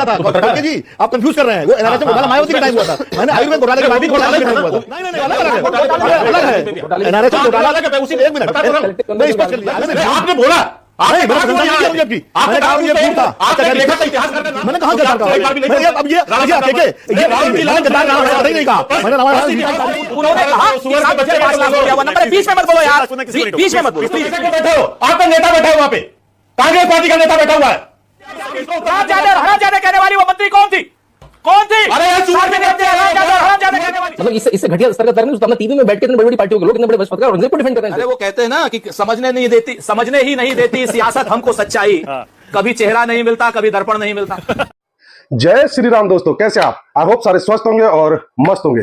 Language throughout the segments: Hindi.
था जी, आप कंफ्यूज कर रहे हैं। वो एनआरएच घोटाला मायावती का टाइम हुआ था। मैंने आयुर्वेद घोटाले के बाद भी घोटाले का टाइम हुआ था। नहीं अलग है। एनआरएच घोटाला उसी एक मिनट मैं स्पष्ट कर लिया। आपने बोला मैंने कहा ये झूठ था। मैंने कहा गद्दार कहा। अब ये गद्दार नहीं कहा मैंने। उन्होंने कहा बीच में मत बोलो यार, बीच में मत बोलो। आपका नेता बैठा है वहां पे, कांग्रेस पार्टी का नेता बैठा हुआ है। हरामजादे कहने वाली वो मंत्री कौन थी? मतलब इससे घटिया स्तर का तर्क नहीं। टीवी में बैठ के बड़ी बड़ी पार्टियों के लोग इतने बड़े बस पत्रकार औरंगजेब को डिफेंड कर रहे हैं। अरे वो कहते हैं ना कि समझने ही नहीं देती सियासत हमको सच्चाई। कभी चेहरा नहीं मिलता, कभी दर्पण नहीं मिलता। जय श्री राम दोस्तों, कैसे आप? आई होप सारे स्वस्थ होंगे और मस्त होंगे।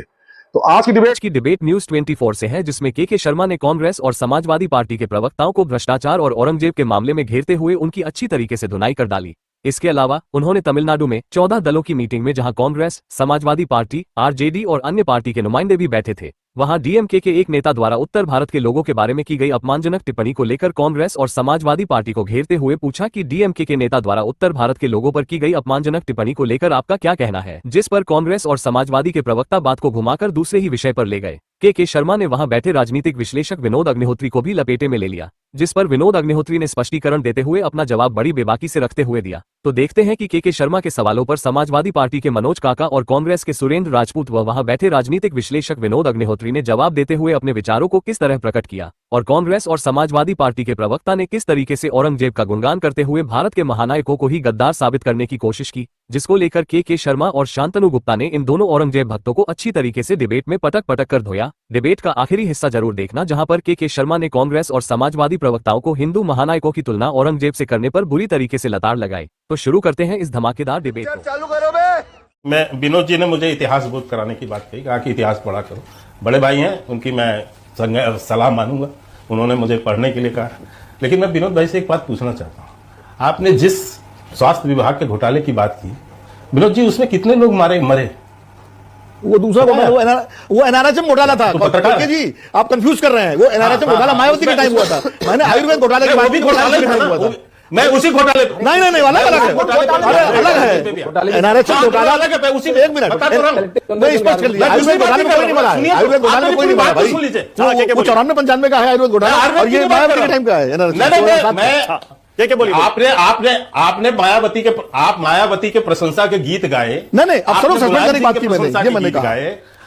तो आज की डिबेट न्यूज 24 से है, जिसमें के शर्मा ने कांग्रेस और समाजवादी पार्टी के प्रवक्ताओं को भ्रष्टाचार और औरंगजेब के मामले में घेरते हुए उनकी अच्छी तरीके से धुनाई कर डाली। इसके अलावा उन्होंने तमिलनाडु में 14 दलों की मीटिंग में, जहां कांग्रेस, समाजवादी पार्टी, आरजेडी और अन्य पार्टी के नुमाइंदे भी बैठे थे, वहां डीएमके के एक नेता द्वारा उत्तर भारत के लोगों के बारे में की गई अपमानजनक टिप्पणी को लेकर कांग्रेस और समाजवादी पार्टी को घेरते हुए पूछा कि डीएमके के नेता द्वारा उत्तर भारत के लोगों पर की गई अपमानजनक टिप्पणी को लेकर आपका क्या कहना है, जिस पर कांग्रेस और समाजवादी के प्रवक्ता बात को घुमाकर दूसरे ही विषय पर ले गए। के शर्मा ने वहां बैठे राजनीतिक विश्लेषक विनोद अग्निहोत्री को भी लपेटे में ले लिया, जिस पर विनोद अग्निहोत्री ने स्पष्टीकरण देते हुए अपना जवाब बड़ी बेबाकी से रखते हुए दिया। तो देखते हैं कि के शर्मा के सवालों पर समाजवादी पार्टी के मनोज काका और कांग्रेस के सुरेंद्र राजपूत व वहां बैठे राजनीतिक विश्लेषक विनोद अग्निहोत्री ने जवाब देते हुए अपने विचारों को किस तरह प्रकट किया, और कांग्रेस और समाजवादी पार्टी के प्रवक्ता ने किस तरीके से औरंगजेब का गुणगान करते हुए भारत के महानायकों को ही गद्दार साबित करने की कोशिश की, जिसको लेकर के शर्मा और शांतनु गुप्ता ने इन दोनों औरंगजेब भक्तों को अच्छी तरीके से डिबेट में पटक कर धोया। डिबेट का आखिरी हिस्सा जरूर देखना, जहां पर के शर्मा ने कांग्रेस और समाजवादी प्रवक्ताओं को हिंदू महानायकों की तुलना औरंगजेब से करने पर बुरी तरीके से लताड़ लगाई। तो शुरू करते हैं इस धमाकेदार डिबेट को। चालू करो बे। मैं विनोद जी ने मुझे इतिहास बोध कराने की बात कही, कहा कि इतिहास पढ़ा करो। बड़े भाई हैं, उनकी मैं सलाह मानूंगा, उन्होंने मुझे पढ़ने के लिए कहा। लेकिन मैं विनोद भाई से एक बात पूछना चाहता हूं। आपने जिस स्वास्थ्य विभाग के घोटाले की बात की, विनोद जी, उसमें कितने लोग मरे? वो दूसरा वो एनआरएच घोटाला था जी, आप कंफ्यूज कर रहे हैं। वो एनआरएच घोटाला मायावती का टाइम हुआ था। मैंने आयुर्वेद घोटाले के बाद भी घोटाले का टाइम हुआ था। मैं उसी घोटाले नहीं अलग है। एनआरएच घोटाला अलग है। उसी एक मिनट मैं स्पष्ट कर लिया। आयुर्वेद घोटाले में कोई नहीं बोला। आयुर्वेद घोटाले में कोई नहीं बोला भाई। वो 94-95 का है आयुर्वेद घोटाला, और ये मायावती के टाइम का है। क्या बोलिए? आपने मायावती के प्रशंसा के गीत गाए। नहीं अफसरों सस्पेंड करने की बात की मैंने कहा।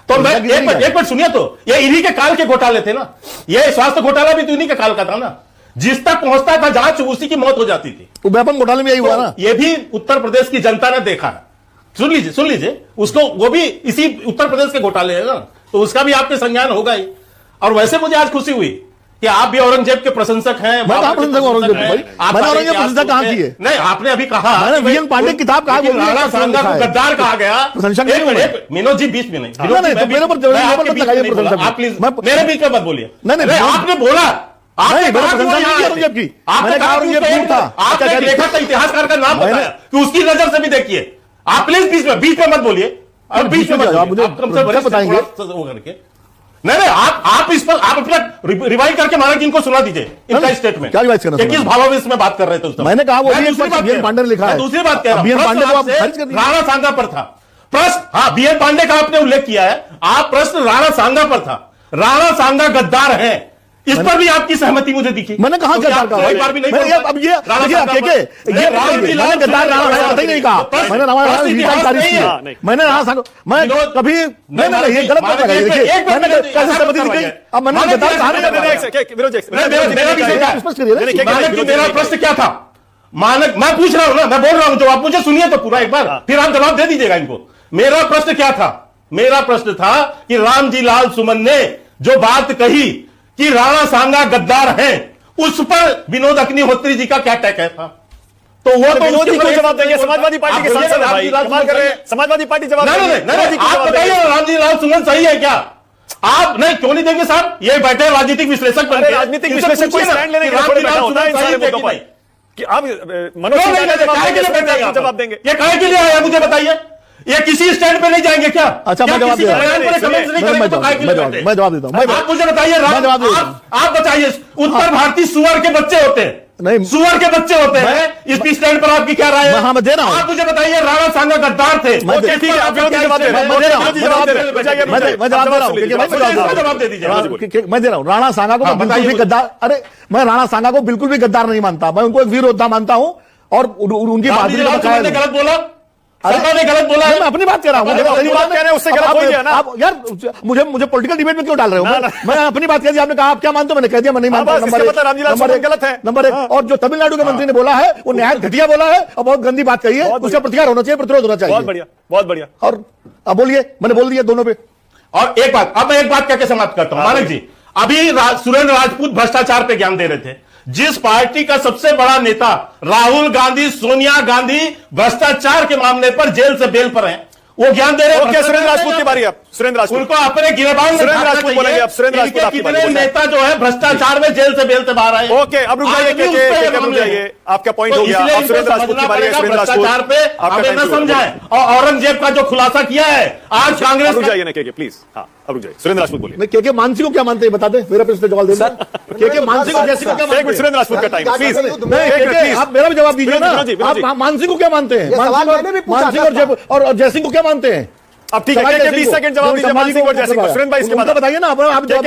तो मैं एक बार सुनिए, तो ये इन्हीं के काल के घोटाले थे ना। ये स्वास्थ्य घोटाला भी तो इन्हीं के काल का था ना। जिस तक पहुंचता था जांच, उसी की मौत हो जाती थी। व्यापम घोटाले में यही हुआ ना। ये भी उत्तर प्रदेश की जनता ने देखा है। सुन लीजिए उसको, वो भी इसी उत्तर प्रदेश के घोटाले है ना, तो उसका भी आपके संज्ञान होगा ही। और वैसे मुझे आज खुशी हुई कि आप भी औरंगजेब के प्रशंसक हैं। औरंगजेब प्रशंसक कहां की है? नहीं, आपने अभी कहा वीएन पांडे किताब कहा, राणा सांगा को गद्दार कहा गया। विनोद जी बीच में नहीं, आप प्लीज मेरे बीच में मत बोलिए। नहीं, आपने बोला, आपने देखा था, इतिहासकार का नाम बताया कि उसकी नजर से भी देखिए। आप प्लीज बीच में मत बोलिए, और बीच में बताएंगे वो करके। नहीं, आप इस पर आप अपना रिवाइंड करके महाराज जी इनको सुना दीजिए इनका स्टेटमेंट। क्या रिवाइज करना? किस भावावेश में बात कर रहे थे उस समय? मैंने कहा वो बीएन पांडे ने लिखा है। दूसरी बात कह रहा हूं, राणा सांगा पर था प्रश्न। हाँ, बीएन पांडे का आपने उल्लेख किया है, आप प्रश्न राणा सांगा पर था। राणा सांगा गद्दार है, इस पर भी आपकी सहमति मुझे दिखी। मैंने कहा गद्दार का, बार भी नहीं। अब ये गद्दार राणा पता ही नहीं कहा। मैंने मैंने कभी नहीं, ये गलत बात है। देखिए मैंने कैसे सहमति दिखाई। अब मैंने गद्दार कहा नहीं। मेरा प्रश्न क्या था? मानक मैं पूछ रहा हूं ना, मैं बोल रहा हूं, जो आप मुझे सुनिए तो पूरा एक बार, फिर आप जवाब दे दीजिएगा इनको। मेरा प्रश्न क्या था? मेरा प्रश्न था कि रामजी लाल सुमन ने जो बात कही कि राणा सांगा गद्दार हैं, उस पर विनोद अग्निहोत्री जी का क्या टैक है था? तो वो तो विनोद जी को जवाब देंगे। समाजवादी पार्टी के सांसद समाजवादी पार्टी जवाब नहीं, आप बताइए रामजी लाल सुमन सही है क्या? आप नहीं, क्यों नहीं देंगे साहब? ये बैठे राजनीतिक विश्लेषक, राजनीतिक विश्लेषक कोई स्टैंड लेने के लिए बैठा होता है इंसानी मुद्दों पर कि आप मनोज जवाब देंगे। ये काहे के लिए आया मुझे बताइए? ये किसी स्टैंड पे नहीं जाएंगे क्या? अच्छा, मैं जवाब देता हूं। आप मुझे बताइए, आप बताइए, उत्तर भारतीय सुअर के बच्चे होते हैं, नहीं, सुअर के बच्चे होते हैं। इसकी स्टैंड पर आपकी क्या राय है? हाँ, मैं दे रहा हूं। आप मुझे बताइए, राणा सांगा गद्दार थे। मैं दे रहा हूं, मैं जवाब दे रहा हूं। राणा सांगा को बिल्कुल भी गद्दार, अरे मैं राणा सांगा को बिल्कुल भी गद्दार नहीं मानता, मैं उनको एक वीर योद्धा मानता हूं और उनकी बहादुरी का बकाया है। गलत बोला, सरकार ने गलत बोला है। मैं अपनी बात कर रहा हूं, उससे गलत हो गया ना। आप यार मुझे पॉलिटिकल डिबेट में क्यों डाल रहे हो? मैं अपनी बात कह दी, आपने कहा आप क्या मानते हो, मैंने कह दिया मैं नहीं मानता। नंबर एक, और जो तमिलनाडु के मंत्री ने बोला है वो न्याय घटिया बोला है और बहुत गंदी बात कही है, उसका प्रतिकार होना चाहिए, प्रतिरोध होना चाहिए। बहुत बढ़िया, बहुत बढ़िया। और अब बोलिए, मैंने बोल दिया दोनों पे। और एक बात, अब मैं एक बात कहकर समाप्त करता हूं। मानिक जी, अभी सुरेंद्र राजपूत भ्रष्टाचार पे ज्ञान दे रहे थे। जिस पार्टी का सबसे बड़ा नेता राहुल गांधी, सोनिया गांधी भ्रष्टाचार के मामले पर जेल से बेल पर हैं, वो ज्ञान दे रहे हैं। सुरेंद्र राजपूत की बारी, आप सुरेंद्र राजपूत, उनको अपने गिरबान में सुरेंद्र राजपूत बोलेंगे आप। सुरेंद्र राजपूत आपकी बारी। कितने नेता जो है भ्रष्टाचार में जेल से बेल से बाहर आए। ओके, अब रुक जाइए, आपका पॉइंट हो गया। अब सुरेंद्र राजपूत की बारी है। सुरेंद्र भ्रष्टाचार पे हमें न समझाएं, और औरंगजेब का जो खुलासा किया है आज कांग्रेस। रुक जाइए ना के प्लीज, हाँ अब रुक जाइए। सुरेंद्र राजपूत बोलिए। मैं के मानसी को क्या मानते हैं बता दे, मेरा प्रश्न जवाब दे। के मानसी को जैसे क्या मानते हैं? सुरेंद्र राजपूत का टाइम प्लीज, आप मेरा भी जवाब दीजिए ना। आप मानसी को क्या मानते हैं? मानसी और जयसिंह को क्या मानते हैं? अब ठीक है, 20 सेकंड जवाब दीजिए मान सिंह और जयसिंह पर। सुरेंद्र भाई इसके बाद बताइए ना, आप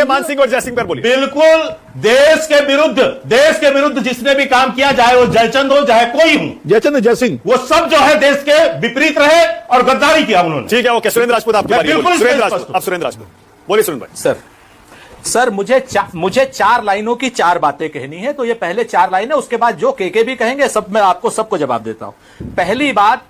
मान सिंह और जयसिंह पर बोलिए। बिल्कुल, देश के विरुद्ध जिसने भी काम किया, चाहे वो जयचंद हो चाहे कोई हो, जयचंद जयसिंह, वो सब जो है देश के विपरीत रहे और गद्दारी किया उन्होंने। ठीक है, ओके। सुरेंद्र राजपूत आपकी बारी। बिल्कुल, सुरेंद्र राजपूत, अब सुरेंद्र राजपूत बोलिए। सुरेंद्र भाई। सर मुझे 4 लाइनों की 4 बातें कहनी है, तो ये पहले 4 लाइनें, उसके बाद जो के भी कहेंगे सब मैं आपको सबको जवाब देता हूं। पहली बात,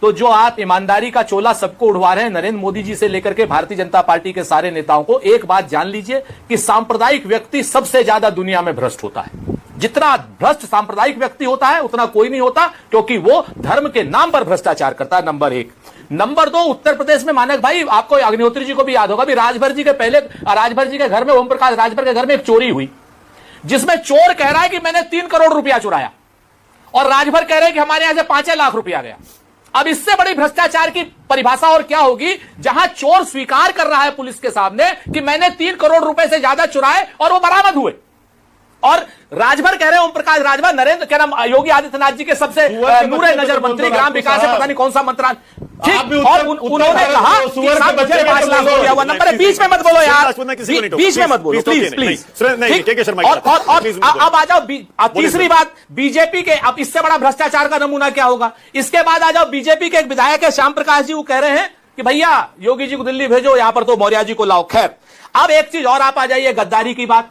तो जो आप ईमानदारी का चोला सबको उड़वा रहे हैं, नरेंद्र मोदी जी से लेकर के भारतीय जनता पार्टी के सारे नेताओं को, एक बात जान लीजिए कि सांप्रदायिक व्यक्ति सबसे ज्यादा दुनिया में भ्रष्ट होता है। जितना भ्रष्ट सांप्रदायिक व्यक्ति होता है उतना कोई नहीं होता, क्योंकि वो धर्म के नाम पर भ्रष्टाचार करता है। नंबर 1। नंबर 2, उत्तर प्रदेश में मानक भाई, आपको अग्निहोत्री जी को भी याद होगा भी राजभर जी के घर में, ओम प्रकाश राजभर के घर में एक चोरी हुई, जिसमें चोर कह रहा है कि मैंने 3 करोड़ रुपया चुराया और राजभर कह रहे हैं कि हमारे यहां से 5 लाख रुपया गया। अब इससे बड़ी भ्रष्टाचार की परिभाषा और क्या होगी, जहां चोर स्वीकार कर रहा है पुलिस के सामने कि मैंने 3 करोड़ रुपए से ज्यादा चुराए और वो बरामद हुए। और राजभर कह रहे हैं, ओम प्रकाश राजभर, नरेंद्र क्या नाम, योगी आदित्यनाथ जी के सबसे नूरे नजर मंत्री, ग्राम विकास है, पता नहीं कौन सा मंत्रालय, ठीक। और उन्होंने कहा कि साहब मुझे 5 लाख हो गया हुआ। नंबर, बीच में मत बोलो यार, बीच में मत बोलो प्लीज प्लीज। और अब आ जाओ तीसरी बात, बीजेपी के, अब इससे बड़ा भ्रष्टाचार का नमूना क्या होगा। इसके बाद आ जाओ बीजेपी के एक विधायक है श्याम प्रकाश जी, वो कह रहे हैं कि भैया योगी जी को दिल्ली भेजो, यहां पर तो मौर्य जी को लाओ। खैर, अब एक चीज और आप आ जाइए, गद्दारी की बात।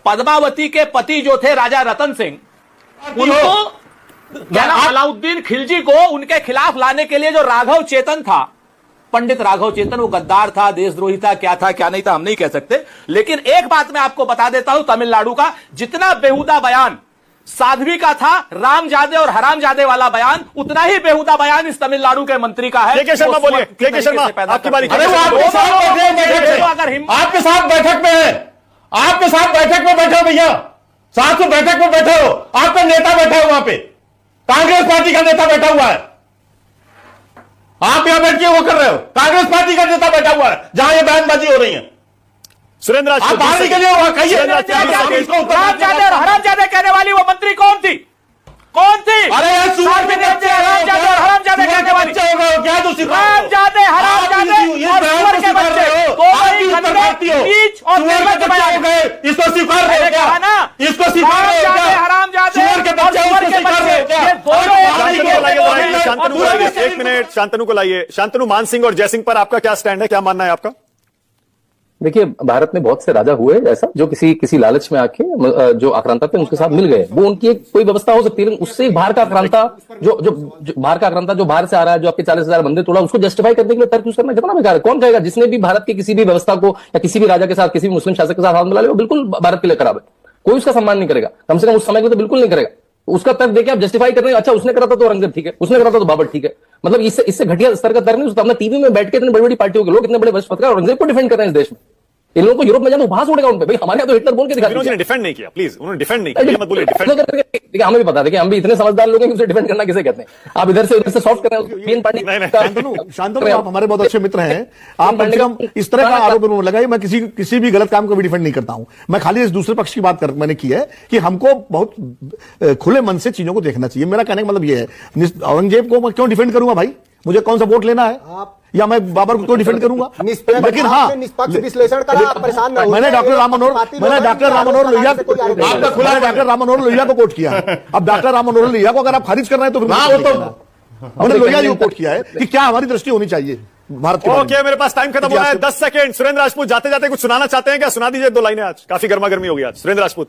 पद्मावती के पति जो थे राजा रतन सिंह, उनको अलाउद्दीन खिलजी को उनके खिलाफ लाने के लिए जो राघव चेतन था, पंडित राघव चेतन, वो गद्दार था, देशद्रोही था, क्या नहीं था हम नहीं कह सकते, लेकिन एक बात मैं आपको बता देता हूं, तमिलनाडु का जितना बेहुदा बयान साध्वी का था, रामजादे और हरामजादे वाला बयान, उतना ही बेहुदा बयान इस तमिलनाडु के मंत्री का है। के शर्मा बोलिए, के शर्मा आपकी बारी। आपके साथ बैठक में है, आपके साथ बैठक में बैठे हो भैया, साथ में बैठक में बैठे हो, आपका नेता बैठा है वहां पे, कांग्रेस पार्टी का नेता बैठा हुआ है, आप यहां बैठ के वो कर रहे हो, कांग्रेस पार्टी का नेता बैठा हुआ है जहां ये बयानबाजी हो रही है। सुरेंद्र राजपूत, बाहर निकलिए, वहां कहिए रामजादे और हरामजादे कहने वाली वो मंत्री कौन थी? अरे यार, सुअर के बच्चे, रामजादे और हरामजादे कहने वाली बच्चे हो गए हो क्या? जो रामजादे, हरामजादे और सुअर के बच्चे, बीच और इसको स्वीकार रहे हो क्या? इसको स्वीकार रहे हो क्या? हरामजादे सुअर के बच्चे, शांतनु को लाइए, 1 मिनट शांतनु को लाइए। शांतनु, मान सिंह और जयसिंह पर आपका क्या स्टैंड है, क्या मानना है आपका? देखिए, भारत में बहुत से राजा हुए ऐसा जो किसी लालच में आके जो आक्रांता थे उनके साथ मिल गए। वो उनकी एक कोई व्यवस्था हो सकती है, लेकिन उससे बाहर का आक्रांता जो बाहर से आ रहा है, जो आपके 40,000 मंदिर तोड़ा, उसको जस्टिफाई करने के लिए तर्क यूज करना कितना बेकार है। कौन कहेगा? जिसने भी भारत की किसी भी व्यवस्था को या किसी भी राजा के साथ, किसी भी मुस्लिम शासक के साथ हाथ मिला ले, वो बिल्कुल भारत के लिए खराब है। कोई उसका सम्मान नहीं करेगा, कम से कम उस समय को तो बिल्कुल नहीं करेगा। उसका तर्क देके आप जस्टिफाई कर रहे हैं, अच्छा उसने करा था तो औरंगजेब ठीक है, उसने करा था तो बाबर ठीक है। मतलब इससे घटिया स्तर का तर्क नहीं। अपना टीवी में बैठ के इतनी बड़ी बड़ी पार्टियों के लोग, इतने बड़े वरिष्ठ पत्रकार औरंगजेब को डिफेंड कर रहे हैं इस देश में। इन लोगों को यूरोप में जाना उपहास उड़ेगा उन पे, भाई हमारे यहाँ तो हिटलर बोल के दिखा विनोद जी ने डिफेंड नहीं किया, प्लीज उन्होंने डिफेंड नहीं किया, ये मत बोलिए डिफेंड। देखिए हमें भी पता है कि हम भी इतने समझदार लोग हैं कि उसे डिफेंड करना किसे कहते हैं। आप इधर से उधर से सॉफ्ट कर रहे हैं। शांतनु आप हमारे बहुत अच्छे मित्र हैं, आप कम से कम इस तरह का आरोप लगाइए। मैं किसी भी गलत काम को भी डिफेंड नहीं करता हूं, मैं खाली इस दूसरे पक्ष की बात मैंने की है कि हमको बहुत खुले मन से चीजों को देखना चाहिए। मेरा कहने का मतलब यह है, औरंगजेब को मैं क्यों डिफेंड करूंगा भाई, मुझे कौन सा वोट लेना है, या मैं बाबर को क्यों डिफेंड करूंगा। लेकिन हाँ, निष्पक्ष विश्लेषण करा, आप परेशान न हो। मैंने डॉक्टर राम मनोहर लोहिया आपका खुला डॉक्टर राम मनोहर लोहिया को कोट किया है। अब डॉक्टर राम मनोहर लोहिया को अगर आप खारिज कर रहे हैं तो हमने लोहिया जी को कोट किया है कि क्या हमारी दृष्टि होनी चाहिए भारत के। ओके, मेरे पास टाइम खत्म हो रहा है, 10 सेकंड। सुरेंद्र राजपूत जाते जाते कुछ सुनाना चाहते हैं क्या? सुना दीजिए 2 लाइनें, आज काफी गर्मा गर्मी होगी आज। सुरेंद्र राजपूत।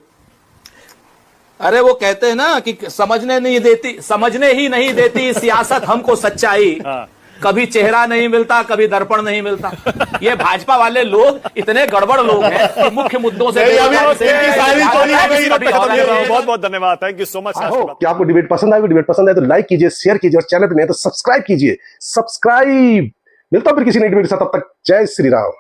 अरे वो कहते हैं ना कि समझने ही नहीं देती सियासत हमको सच्चाई, कभी चेहरा नहीं मिलता, कभी दर्पण नहीं मिलता। ये भाजपा वाले लोग इतने गड़बड़ लोग हैं कि मुख्य मुद्दों से बहुत बहुत धन्यवाद, थैंक यू सो मच। क्या आपको डिबेट पसंद आएगी? डिबेट पसंद आए तो लाइक कीजिए, शेयर कीजिए, और चैनल पे नहीं तो सब्सक्राइब कीजिए। सब्सक्राइब। मिलता हूं फिर किसी नई डिबेट के साथ, तब तक जय श्री राम।